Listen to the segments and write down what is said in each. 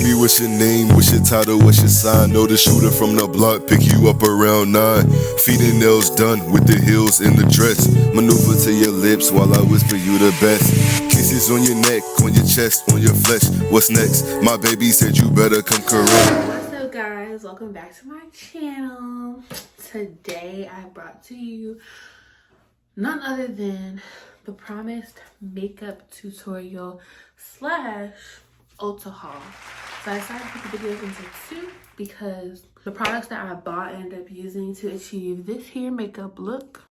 me what's your name, what's your title, what's your sign. Know the shooter from the block, pick you up around 9. Feet and nails done with the heels in the dress. Maneuver to your lips while I whisper you the best. Kisses on your neck, on your chest, on your flesh. What's next? My baby said you better come correct. What's up, guys? Welcome back to my channel. Today I brought to you none other than the promised makeup tutorial slash Ulta haul. So I decided to put the videos into two because the products that I bought I ended up using to achieve this here makeup look.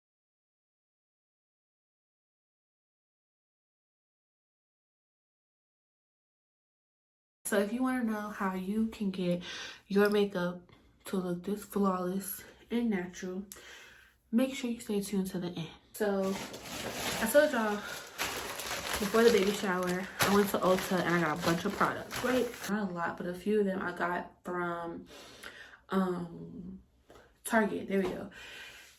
So if you want to know how you can get your makeup to look this flawless and natural, make sure you stay tuned to the end. So I told y'all before the baby shower, I went to Ulta and I got a bunch of products, right? Not a lot, but a few of them I got from Target. There we go.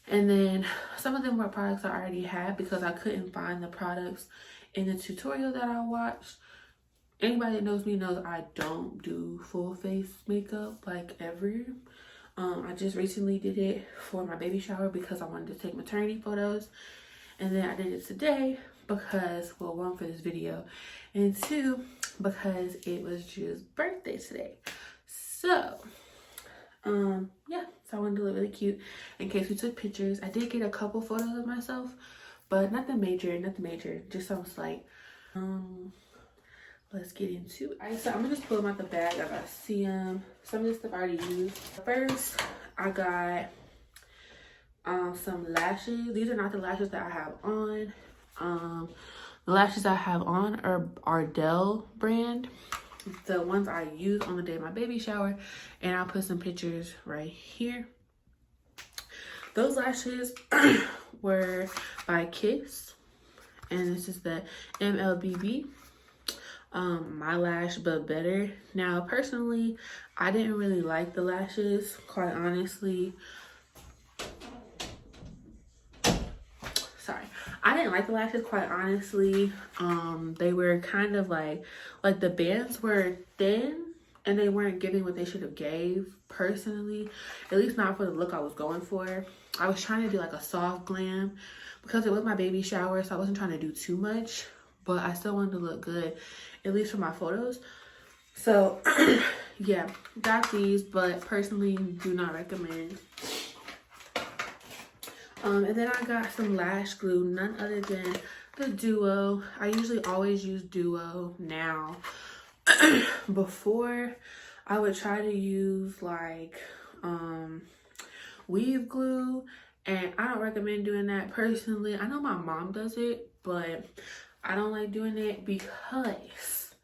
And then some of them were products I already had because I couldn't find the products in the tutorial that I watched. Anybody that knows me knows I don't do full face makeup like ever. I just recently did it for my baby shower because I wanted to take maternity photos. And then I did it today because, well, one, for this video, and two, because it was Drew's birthday today. So, yeah, so I wanted to look really cute in case we took pictures. I did get a couple photos of myself, but nothing major, just some slight. Let's get into it. All right, so I'm gonna just pull them out the bag. I got some of this stuff I already used. First, I got some lashes. These are not the lashes that I have on. The lashes I have on are Ardell brand. The ones I used on the day of my baby shower, and I'll put some pictures right here. Those lashes were by Kiss, and this is the MLBB. My lash but better. Now personally, I didn't really like the lashes, quite honestly. Sorry, I didn't like the lashes, quite honestly. They were kind of like the bands were thin and they weren't giving what they should have gave, personally, at least not for the look I was going for. I was trying to do like a soft glam because it was my baby shower, so I wasn't trying to do too much, but I still wanted to look good, at least for my photos. So yeah, got these, but personally do not recommend. And then I got some lash glue, none other than the Duo. I usually always use Duo now. Before, I would try to use like weave glue, and I don't recommend doing that personally. I know my mom does it, but I don't like doing it because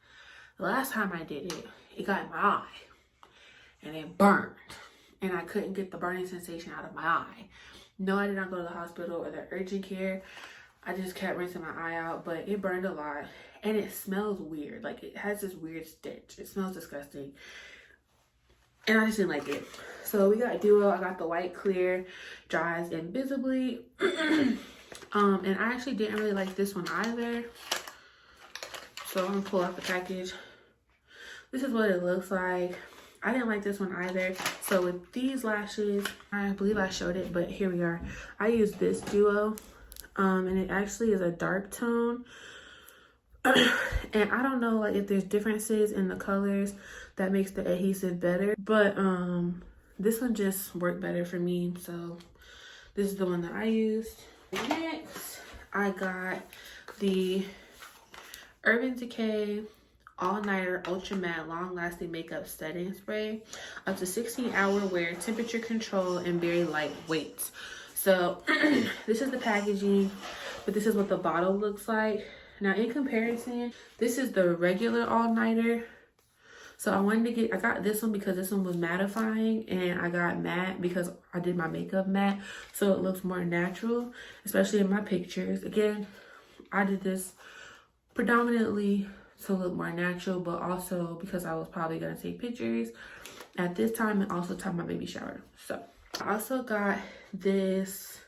the last time I did it, it got in my eye and it burned, and I couldn't get the burning sensation out of my eye. No, I did not go to the hospital or the urgent care. I just kept rinsing my eye out, but it burned a lot and it smells weird. Like, it has this weird stench. It smells disgusting and I just didn't like it. So we got Duo. I got the white clear, dries invisibly. And I actually didn't really like this one either. So I'm gonna pull out the package. This is what it looks like. I didn't like this one either. So with these lashes, I believe I showed it, but here we are. I used this Duo, and it actually is a dark tone. And I don't know like if there's differences in the colors that makes the adhesive better, but this one just worked better for me. So this is the one that I used. Next, I got the Urban Decay All Nighter Ultra Matte Long Lasting Makeup Setting Spray, up to 16-hour wear, temperature control, and very lightweight. So this is the packaging, but this is what the bottle looks like. Now in comparison, this is the regular All Nighter. So I got this one because this one was mattifying, and I got matte because I did my makeup matte, so it looks more natural, especially in my pictures. Again, I did this predominantly to look more natural, but also because I was probably gonna take pictures at this time and also time my baby shower. So I also got this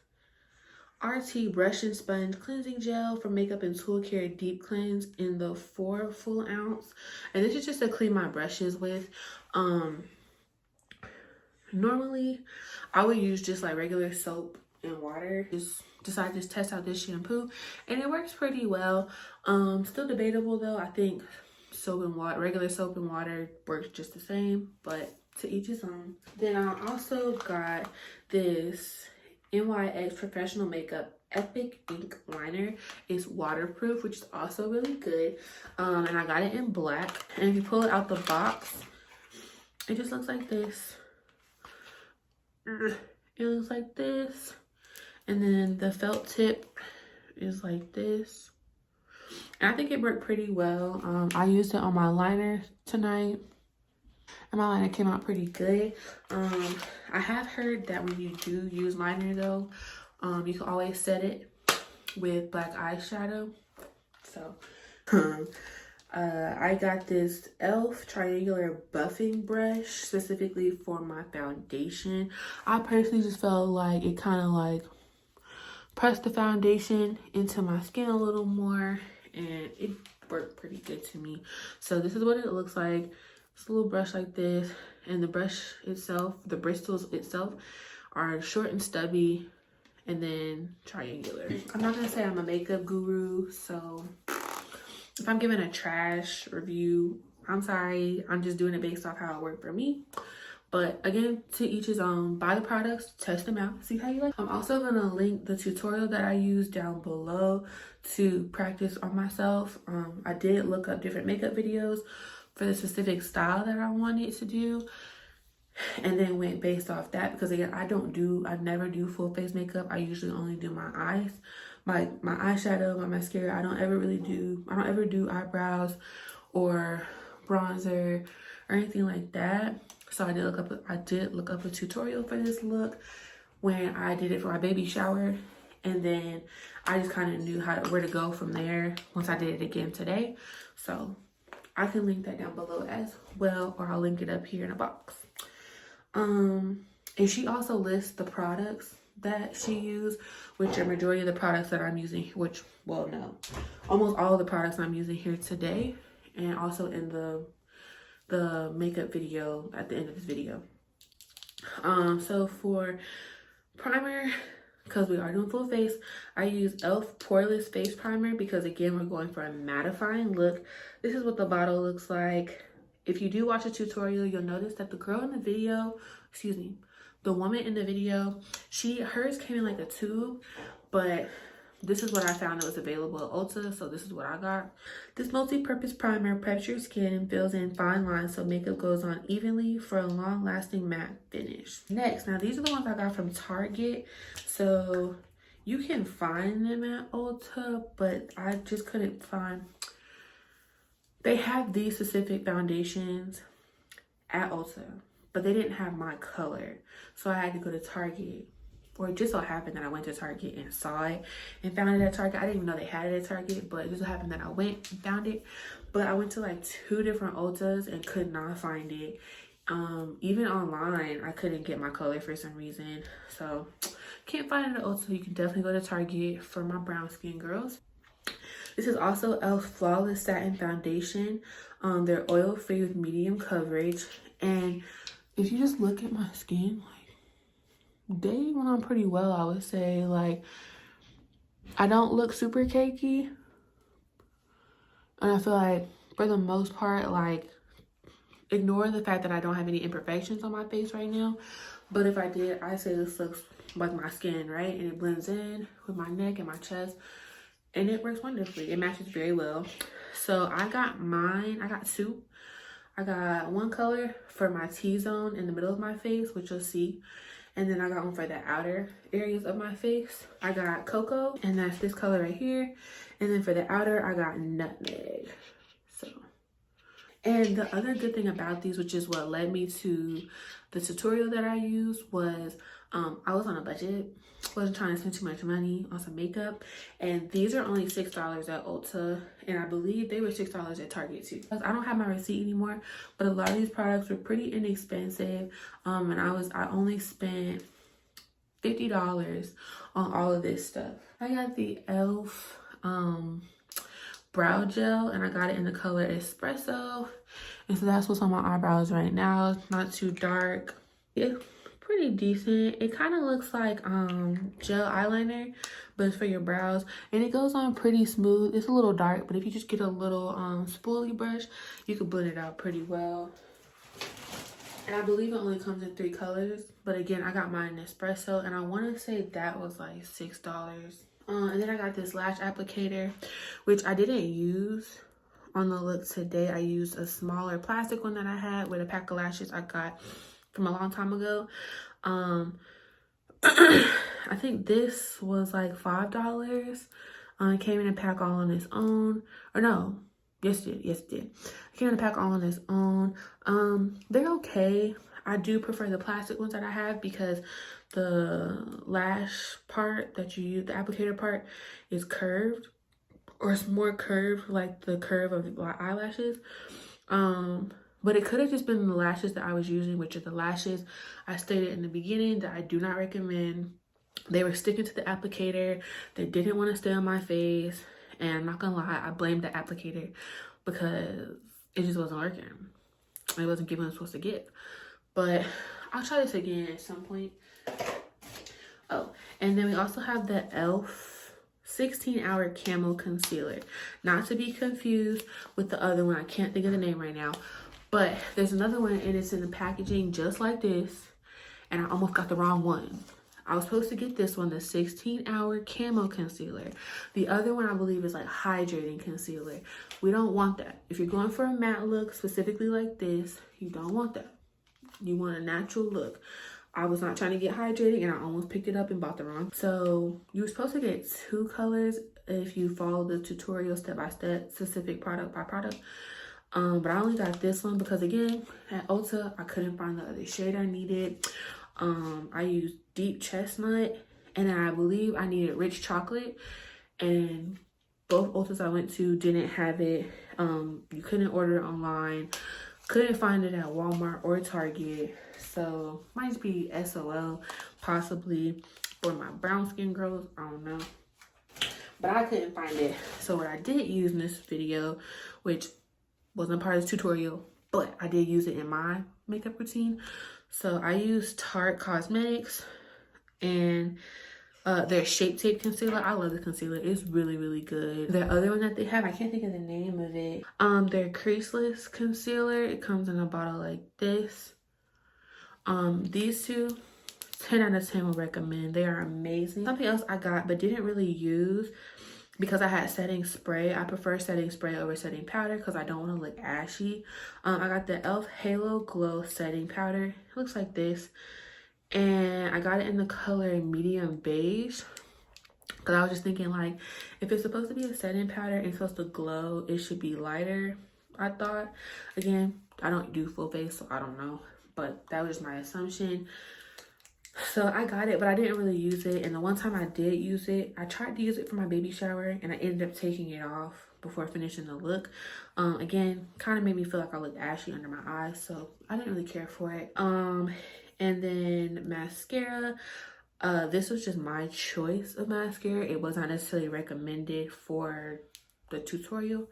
RT Brush and Sponge Cleansing Gel for Makeup and Tool Care Deep Cleanse in the 4 full ounce. And this is just to clean my brushes with. Normally, I would use just like regular soap and water. Just decided to test out this shampoo, and it works pretty well. Still debatable though. I think soap and water, regular soap and water works just the same, but to each his own. Then I also got this NYX Professional Makeup Epic Ink Liner. It's waterproof, which is also really good. And I got it in black. And if you pull it out the box, it just looks like this. It looks like this. And then the felt tip is like this. And I think it worked pretty well. I used it on my liner tonight, and my liner came out pretty good. I have heard that when you do use liner though, you can always set it with black eyeshadow. So I got this E.L.F triangular buffing brush specifically for my foundation. I personally just felt like it kind of like pressed the foundation into my skin a little more, and it worked pretty good to me. So this is what it looks like. It's a little brush like this, and the brush itself, the bristles itself, are short and stubby and then triangular. I'm not gonna say I'm a makeup guru, so if I'm giving a trash review, I'm sorry. I'm just doing it based off how it worked for me. But again, to each his own. Buy the products, test them out, see how you like. I'm also gonna link the tutorial that I used down below to practice on myself. I did look up different makeup videos for the specific style that I wanted to do, and then went based off that, because again, I never do full face makeup. I usually only do my eyes, my eyeshadow, my mascara. I don't ever do eyebrows or bronzer or anything like that. So I did look up a tutorial for this look when I did it for my baby shower, and then I just kind of knew where to go from there once I did it again today. So I can link that down below as well, or I'll link it up here in a box. And she also lists the products that she used, which are majority of the products that I'm using, almost all of the products I'm using here today, and also in the makeup video at the end of this video. So for primer, because we are doing full face, I use E.L.F Poreless Face Primer, because again, we're going for a mattifying look. This is what the bottle looks like. If you do watch a tutorial, you'll notice that the woman in the video, hers came in like a tube, but this is what I found that was available at Ulta, so this is what I got. This multi-purpose primer preps your skin and fills in fine lines so makeup goes on evenly for a long-lasting matte finish. Next, now these are the ones I got from Target, so you can find them at Ulta, but I just couldn't find. They have these specific foundations at Ulta, but they didn't have my color, so I had to go to Target. Or it just so happened that I went to Target and saw it and found it at Target. I didn't even know they had it at Target, but it just so happened that I went and found it. But I went to like 2 different Ultas and could not find it. Even online, I couldn't get my color for some reason. So can't find it at Ulta. You can definitely go to Target for my brown skin girls. This is also E.L.F Flawless Satin Foundation. They're oil-free with medium coverage. And if you just look at my skin, they went on pretty well, I would say. Like, I don't look super cakey, and I feel like for the most part, like, ignore the fact that I don't have any imperfections on my face right now, but if I did, I say this looks like my skin, right? And it blends in with my neck and my chest, and it works wonderfully. It matches very well. So I got 2. I got one color for my T-zone in the middle of my face, which you'll see. And then I got one for the outer areas of my face. I got Coco, and that's this color right here. And then for the outer, I got Nutmeg. And the other good thing about these, which is what led me to the tutorial that I used, was I was on a budget. Wasn't trying to spend too much money on some makeup. And these are only $6 at Ulta. And I believe they were $6 at Target too. I don't have my receipt anymore, but a lot of these products were pretty inexpensive. And I only spent $50 on all of this stuff. I got the E.L.F brow gel, and I got it in the color Espresso. And so that's what's on my eyebrows right now. It's not too dark. It's pretty decent. It kind of looks like gel eyeliner, but it's for your brows, and it goes on pretty smooth. It's a little dark, but if you just get a little spoolie brush, you can blend it out pretty well. And I believe it only comes in 3 colors, but again, I got mine in Espresso, and I want to say that was like $6. And then I got this lash applicator, which I didn't use on the look today. I used a smaller plastic one that I had with a pack of lashes I got from a long time ago. I think this was like $5. It came in a pack all on its own. Or no, yes it did. It came in a pack all on its own. They're okay. I do prefer the plastic ones that I have because the lash part that you use, the applicator part, is curved, or it's more curved like the curve of the eyelashes. But it could have just been the lashes that I was using, which are the lashes I stated in the beginning that I do not recommend. They were sticking to the applicator. They didn't want to stay on my face. And I'm not gonna lie, I blamed the applicator because it just wasn't working. It wasn't giving what it was supposed to give. But I'll try this again at some point. Oh, and then we also have the E.L.F 16-hour Camo Concealer. Not to be confused with the other one. I can't think of the name right now. But there's another one, and it's in the packaging just like this. And I almost got the wrong one. I was supposed to get this one, the 16-hour Camo Concealer. The other one, I believe, is like hydrating concealer. We don't want that. If you're going for a matte look, specifically like this, you don't want that. You want a natural look. I was not trying to get hydrating, and I almost picked it up and bought the wrong. So you were supposed to get 2 colors if you follow the tutorial step by step, specific product by product. But I only got this one because, again, at Ulta, I couldn't find the other shade I needed. I used Deep Chestnut, and then I believe I needed Rich Chocolate, and both Ultas I went to didn't have it. You couldn't order it online, couldn't find it at Walmart or Target, so might just be SOL, possibly, for my brown skin girls, I don't know. But I couldn't find it. So what I did use in this video, which wasn't part of this tutorial, but I did use it in my makeup routine. So I used Tarte Cosmetics and their Shape Tape Concealer. I love the concealer. It's really, really good. The other one that they have, I can't think of the name of it. Their Creaseless Concealer. It comes in a bottle like this. These two, 10 out of 10 would recommend. They are amazing. Something else I got but didn't really use because I had setting spray. I prefer setting spray over setting powder because I don't want to look ashy. I got the E.L.F Halo Glow Setting Powder. It looks like this. And I got it in the color medium beige. Because I was just thinking, like, if it's supposed to be a setting powder and it's supposed to glow, it should be lighter, I thought. Again, I don't do full face, so I don't know. But that was just my assumption. So I got it, but I didn't really use it. And the one time I did use it, I tried to use it for my baby shower, and I ended up taking it off before finishing the look. Again, kind of made me feel like I looked ashy under my eyes, so I didn't really care for it. And then mascara. This was just my choice of mascara. It was not necessarily recommended for the tutorial.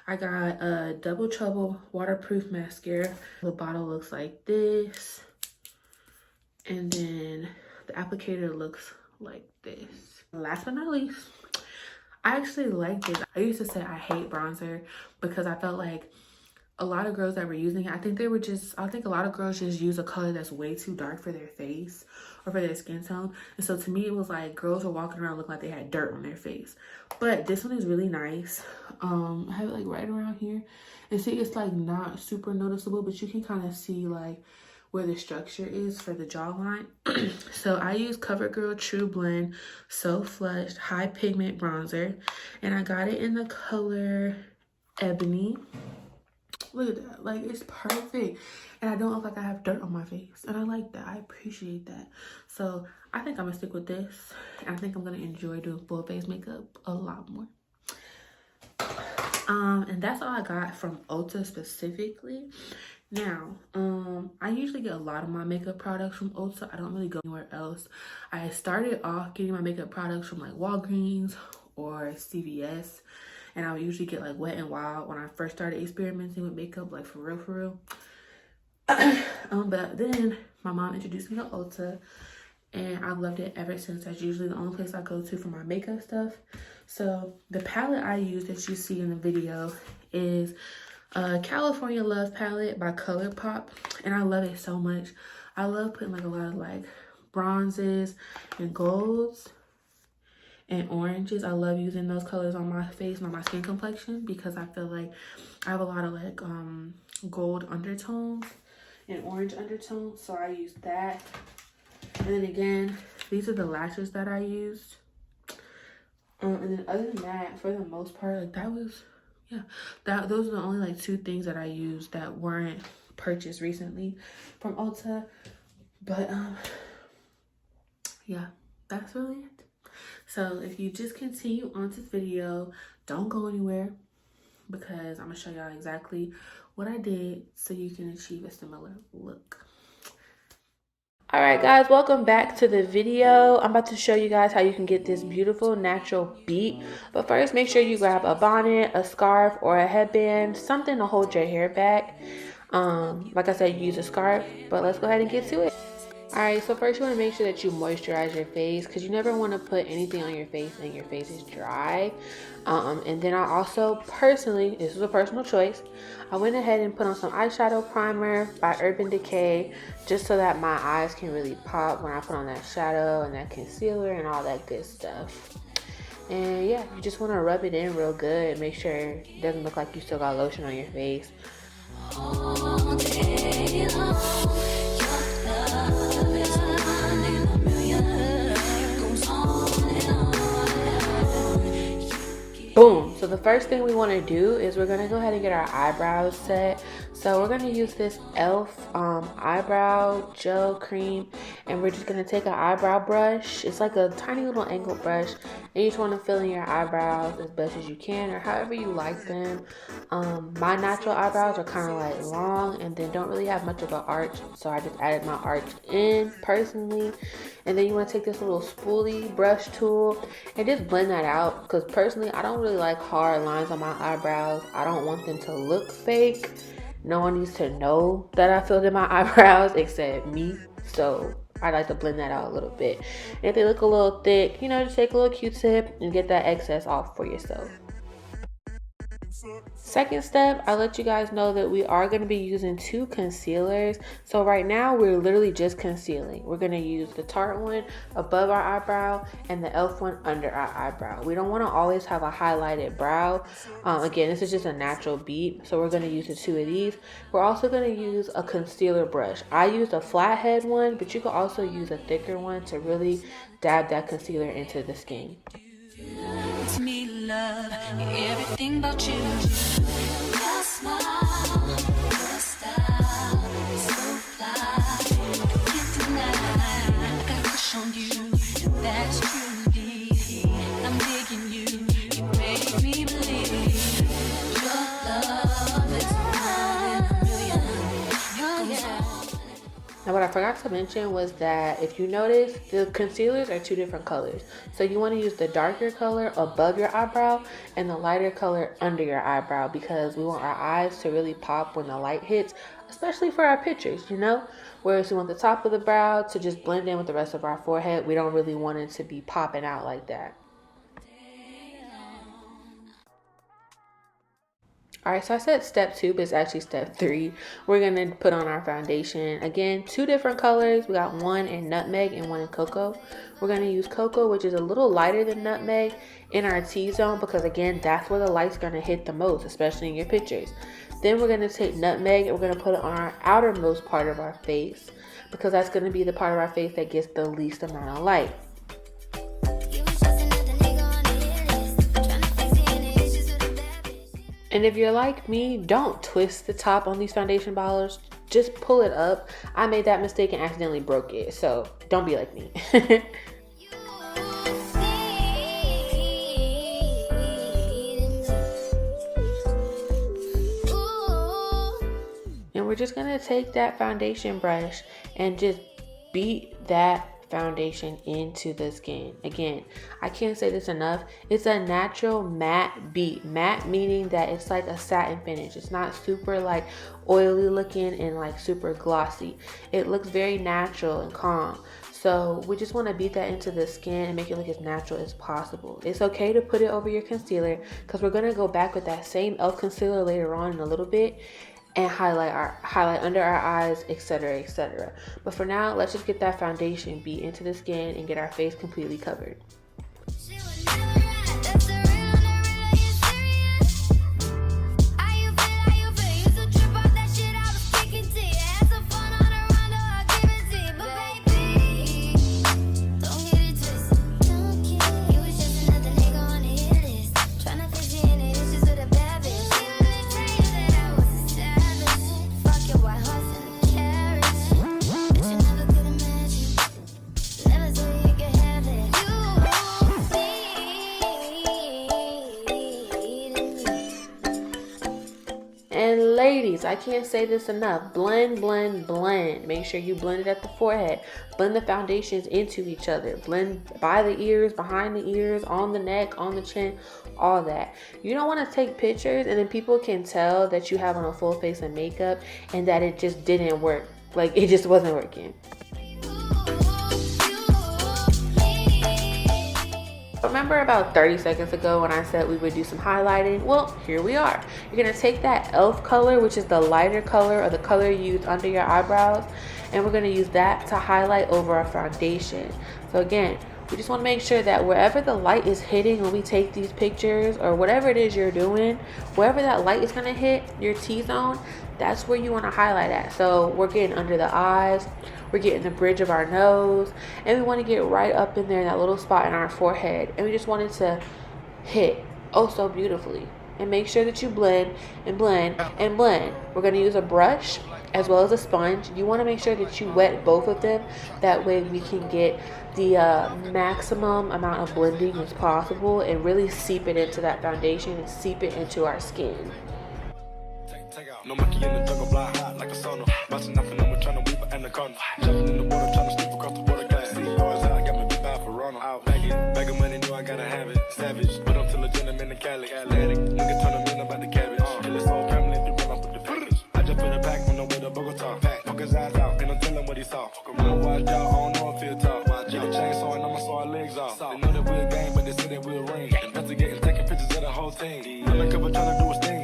I got a Double Trouble waterproof mascara. The bottle looks like this. And then the applicator looks like this. Last but not least, I actually like this. I used to say I hate bronzer because I felt like a lot of girls that were using it, I think a lot of girls just use a color that's way too dark for their face or for their skin tone. And so to me, it was like girls were walking around looking like they had dirt on their face. But this one is really nice. I have it like right around here. And see, it's like not super noticeable, but you can kind of see like where the structure is for the jawline. So I use Covergirl True Blend So Flushed High Pigment Bronzer. And I got it in the color Ebony. Look at that. Like, it's perfect. And I don't look like I have dirt on my face. And I like that. I appreciate that. So I think I'm going to stick with this. And I think I'm going to enjoy doing full face makeup a lot more. And that's all I got from Ulta specifically. Now, I usually get a lot of my makeup products from Ulta. I don't really go anywhere else. I started off getting my makeup products from like Walgreens or CVS, and I would usually get like Wet n Wild when I first started experimenting with makeup, like for real. But then my mom introduced me to Ulta, and I've loved it ever since. That's usually the only place I go to for my makeup stuff. So the palette I use that you see in the video is California Love palette by Colourpop, and I love it so much. I love putting like a lot of like bronzes and golds and oranges. I love using those colors on my face and on my skin complexion because I feel like I have a lot of like gold undertones and orange undertones, so I use that. And then again, these are the lashes that I used. And then other than that, for the most part, like that was, yeah, those are the only like 2 things that I used that weren't purchased recently from Ulta. But yeah, that's really it. So if you just continue on this video, don't go anywhere because I'm gonna show y'all exactly what I did so you can achieve a similar look. All right, guys, welcome back to the video. I'm about to show you guys how you can get this beautiful natural beat. But first, make sure you grab a bonnet, a scarf, or a headband, something to hold your hair back. Like I said, use a scarf, but let's go ahead and get to it. Alright, so first you want to make sure that you moisturize your face because you never want to put anything on your face and your face is dry. And then I also personally, this was a personal choice, I went ahead and put on some eyeshadow primer by Urban Decay just so that my eyes can really pop when I put on that shadow and that concealer and all that good stuff. And yeah, you just want to rub it in real good and make sure it doesn't look like you still got lotion on your face. All day long. Boom. So the first thing we want to do is we're going to go ahead and get our eyebrows set. So we're going to use this E.L.F eyebrow gel cream, and we're just going to take an eyebrow brush. It's like a tiny little angle brush, and you just want to fill in your eyebrows as best as you can or however you like them. My natural eyebrows are kind of like long and then don't really have much of an arch, so I just added my arch in personally. And then you want to take this little spoolie brush tool and just blend that out, because personally I don't really like hard lines on my eyebrows. I don't want them to look fake. No one needs to know that I filled in my eyebrows except me, so I like to blend that out a little bit. And if they look a little thick, you know, just take a little Q-tip and get that excess off for yourself. Second step, I let you guys know that we are going to be using 2 concealers. So right now we're literally just concealing. We're going to use the Tarte one above our eyebrow and the E.L.F one under our eyebrow. We don't want to always have a highlighted brow. Again, this is just a natural beat, so we're going to use the 2 of these. We're also going to use a concealer brush. I used a flathead one, but you can also use a thicker one to really dab that concealer into the skin. To me, love, everything about you. Your smile, your style, so fly. Can't deny, I got a crush on you. That's true, I'm digging you. You make me believe your love is more than a million. Now what I forgot to mention was that if you notice, the concealers are 2 different colors. So you want to use the darker color above your eyebrow and the lighter color under your eyebrow, because we want our eyes to really pop when the light hits, especially for our pictures, you know? Whereas we want the top of the brow to just blend in with the rest of our forehead. We don't really want it to be popping out like that. Alright, so I said step 2, but it's actually step 3. We're going to put on our foundation. Again, 2 different colors. We got one in Nutmeg and one in Coco. We're going to use Coco, which is a little lighter than Nutmeg, in our T-zone, because again, that's where the light's going to hit the most, especially in your pictures. Then we're going to take Nutmeg and we're going to put it on our outermost part of our face, because that's going to be the part of our face that gets the least amount of light. And if you're like me, don't twist the top on these foundation bottles. Just pull it up. I made that mistake and accidentally broke it, so don't be like me. And we're just gonna take that foundation brush and just beat that foundation into the skin. Again, I can't say this enough. It's a natural matte beat. Matte meaning that it's like a satin finish. It's not super like oily looking and like super glossy. It looks very natural and calm. So we just want to beat that into the skin and make it look as natural as possible. It's okay to put it over your concealer because we're going to go back with that same e.l.f. concealer later on in a little bit and highlight under our eyes, etc., etc. But for now, let's just get that foundation beat into the skin and get our face completely covered. And ladies, I can't say this enough. Blend, blend, blend. Make sure you blend it at the forehead. Blend the foundations into each other. Blend by the ears, behind the ears, on the neck, on the chin, all that. You don't want to take pictures and then people can tell that you have on a full face of makeup and that it just didn't work. Like it just wasn't working. Remember about 30 seconds ago when I said we would do some highlighting? Well, here we are. You're going to take that e.l.f. color, which is the lighter color or the color you use under your eyebrows, and we're going to use that to highlight over our foundation. So again, we just want to make sure that wherever the light is hitting when we take these pictures or whatever it is you're doing, wherever that light is going to hit your T-zone, that's where you want to highlight at. So we're getting under the eyes, we're getting the bridge of our nose, and we want to get right up in there in that little spot in our forehead, and we just want it to hit oh so beautifully. And make sure that you blend and blend and blend. We're going to use a brush as well as a sponge. You want to make sure that you wet both of them, that way we can get the maximum amount of blending as possible and really seep it into that foundation and seep it into our skin. No monkey in the jungle, fly high like a sauna. Bouncing nothing, I'm trying to weave an anaconda. Jumping in the water, trying to sleep across the water glass. See yours out, got me big bad for Ronald. Out, bag of money, knew I gotta have it. Savage, but I'm still a gentleman in Cali. Athletic, nigga turn them in about the cabbage. Kill his whole family, they run off with the package. I just put it back on the way to Bogota. Poke his eyes out, and I'm telling what he saw. Around watch out, I don't know if he'll talk. Get a chainsaw and I'ma saw our legs off. They know that we're a gang, but they say that we'll ring. Investigating, taking pictures of the whole team. Undercover trying to do his thing.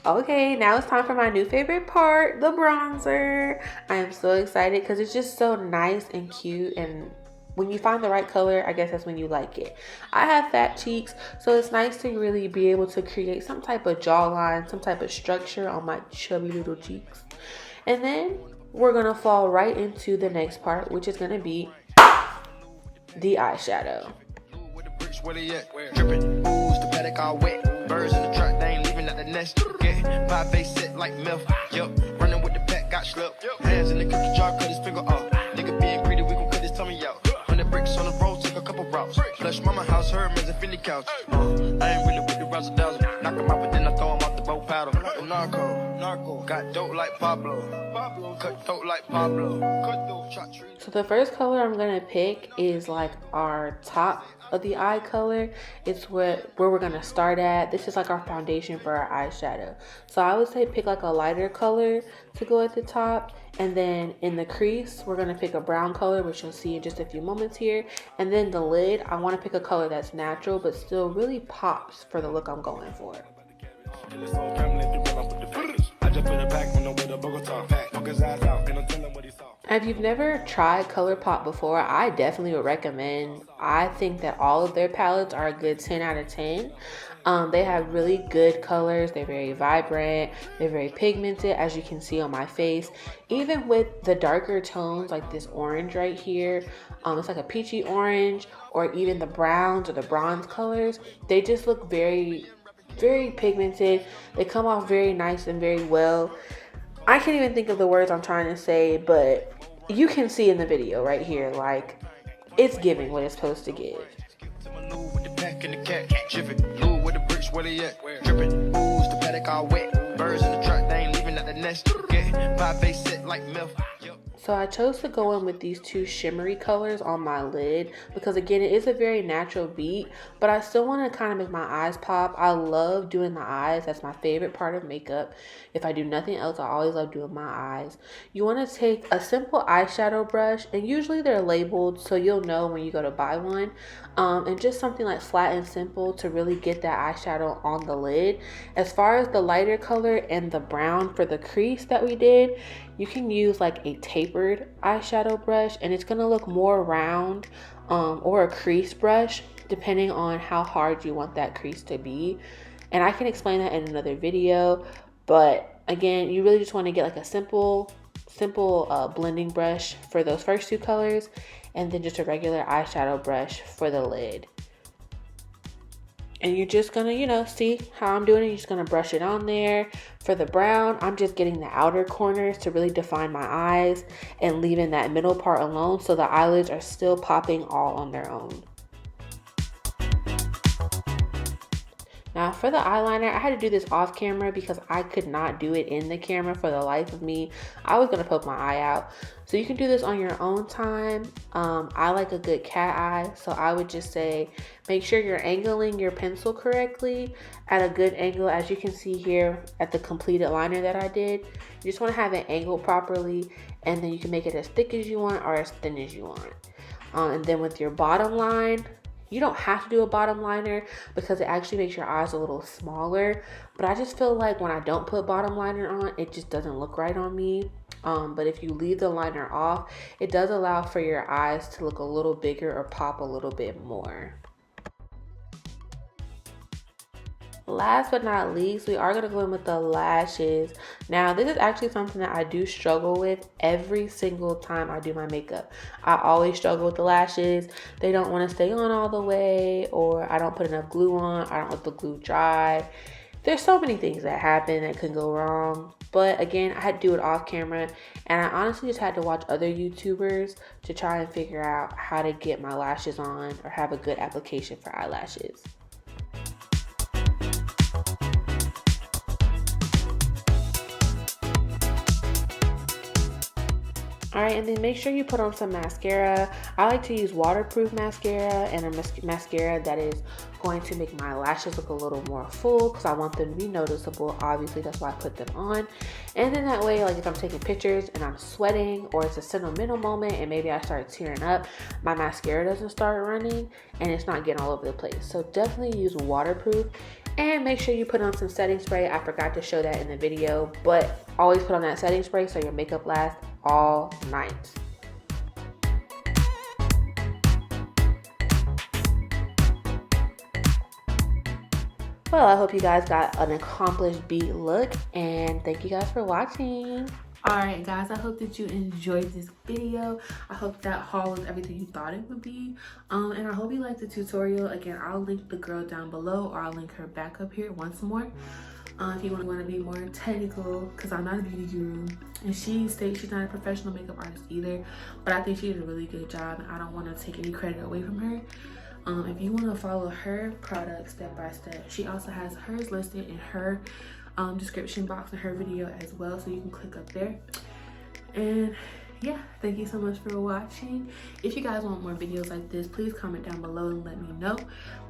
Okay, now it's time for my new favorite part, the bronzer. I am so excited because it's just so nice and cute, and when you find the right color, I guess that's when you like it. I have fat cheeks, so it's nice to really be able to create some type of jawline, some type of structure on my chubby little cheeks. And then we're gonna fall right into the next part, which is gonna be the eyeshadow. Where they at? Dripping, ooze, the paddock all wet. Birds in the truck, they ain't leaving at the nest. Get pie face set like milk. Yup, running with the pack, got schlepped. Hands in the cookie jar, cut his finger off. Nigga being greedy, we gon' cut his tummy out. 100 bricks on the road, take a couple routes. Flush mama house, her man's a Philly couch. I ain't really with the razzle dazzle. Knock him out, but then I throw him off the boat paddle. The narco, got dope like Pablo. Cut dope like Pablo. Cut dope, shot trees. So the first color I'm gonna pick is like our top of the eye color. It's where we're gonna start at. This is like our foundation for our eyeshadow. So I would say pick like a lighter color to go at the top, and then in the crease we're gonna pick a brown color, which you'll see in just a few moments here. And then the lid, I want to pick a color that's natural but still really pops for the look I'm going for. If you've never tried Colourpop before, I definitely would recommend. I think that all of their palettes are a good 10 out of 10. They have really good colors. They're very vibrant. They're very pigmented, as you can see on my face. Even with the darker tones, like this orange right here, it's like a peachy orange, or even the browns or the bronze colors. They just look very, very pigmented. They come off very nice and very well. I can't even think of the words I'm trying to say, but you can see in the video right here, like, it's giving what it's supposed to give. neck all wet. Birds in the truck, they ain't leaving at the nest. Get my face set like milk. So I chose to go in with these two shimmery colors on my lid because again, it is a very natural beat, but I still want to kind of make my eyes pop. I love doing the eyes. That's my favorite part of makeup. If I do nothing else, I always love doing my eyes. You want to take a simple eyeshadow brush, and usually they're labeled so you'll know when you go to buy one, and just something like flat and simple to really get that eyeshadow on the lid. As far as the lighter color and the brown for the crease that we did, you can use like a tapered eyeshadow brush, and it's going to look more round, or a crease brush depending on how hard you want that crease to be. And I can explain that in another video, but again, you really just want to get like a simple blending brush for those first two colors, and then just a regular eyeshadow brush for the lid. And you're just gonna, you know, see how I'm doing it. You're just gonna brush it on there. For the brown, I'm just getting the outer corners to really define my eyes and leaving that middle part alone so the eyelids are still popping all on their own. Now for the eyeliner, I had to do this off camera because I could not do it in the camera for the life of me. I was gonna poke my eye out. So you can do this on your own time. I like a good cat eye, so I would just say, make sure you're angling your pencil correctly at a good angle, as you can see here at the completed liner that I did. You just wanna have it angled properly, and then you can make it as thick as you want or as thin as you want. And then with your bottom line, you don't have to do a bottom liner because it actually makes your eyes a little smaller, but I just feel like when I don't put bottom liner on, it just doesn't look right on me. But if you leave the liner off, it does allow for your eyes to look a little bigger or pop a little bit more. Last but not least, we are going to go in with the lashes. Now, this is actually something that I do struggle with every single time I do my makeup. I always struggle with the lashes. They don't want to stay on all the way, or I don't put enough glue on. I don't let the glue dry. There's so many things that happen that could go wrong. But again, I had to do it off camera, and I honestly just had to watch other YouTubers to try and figure out how to get my lashes on or have a good application for eyelashes. Alright, and then make sure you put on some mascara. I like to use waterproof mascara and a mascara that is going to make my lashes look a little more full because I want them to be noticeable. Obviously, that's why I put them on. And then that way, like if I'm taking pictures and I'm sweating or it's a sentimental moment and maybe I start tearing up, my mascara doesn't start running and it's not getting all over the place. So definitely use waterproof. And make sure you put on some setting spray. I forgot to show that in the video, but always put on that setting spray so your makeup lasts all night. Well, I hope you guys got an accomplished beat look, and thank you guys for watching. Alright guys, I hope that you enjoyed this video. I hope that haul was everything you thought it would be. And I hope you liked the tutorial. Again, I'll link the girl down below, or I'll link her back up here once more. If you want to be more technical, because I'm not a beauty guru, and she states she's not a professional makeup artist either, but I think she did a really good job, and I don't want to take any credit away from her. If you want to follow her product step by step, she also has hers listed in her description box in her video as well, so you can click up there. And yeah, thank you so much for watching. If you guys want more videos like this, please comment down below and let me know.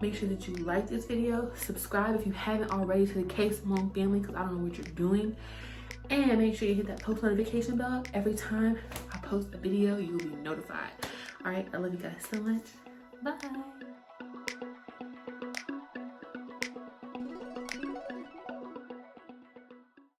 Make sure that you like this video, subscribe if you haven't already to the Camo family, because I don't know what you're doing, and make sure you hit that post notification bell. Every time I post a video, you will be notified. All right, I love you guys so much. Bye.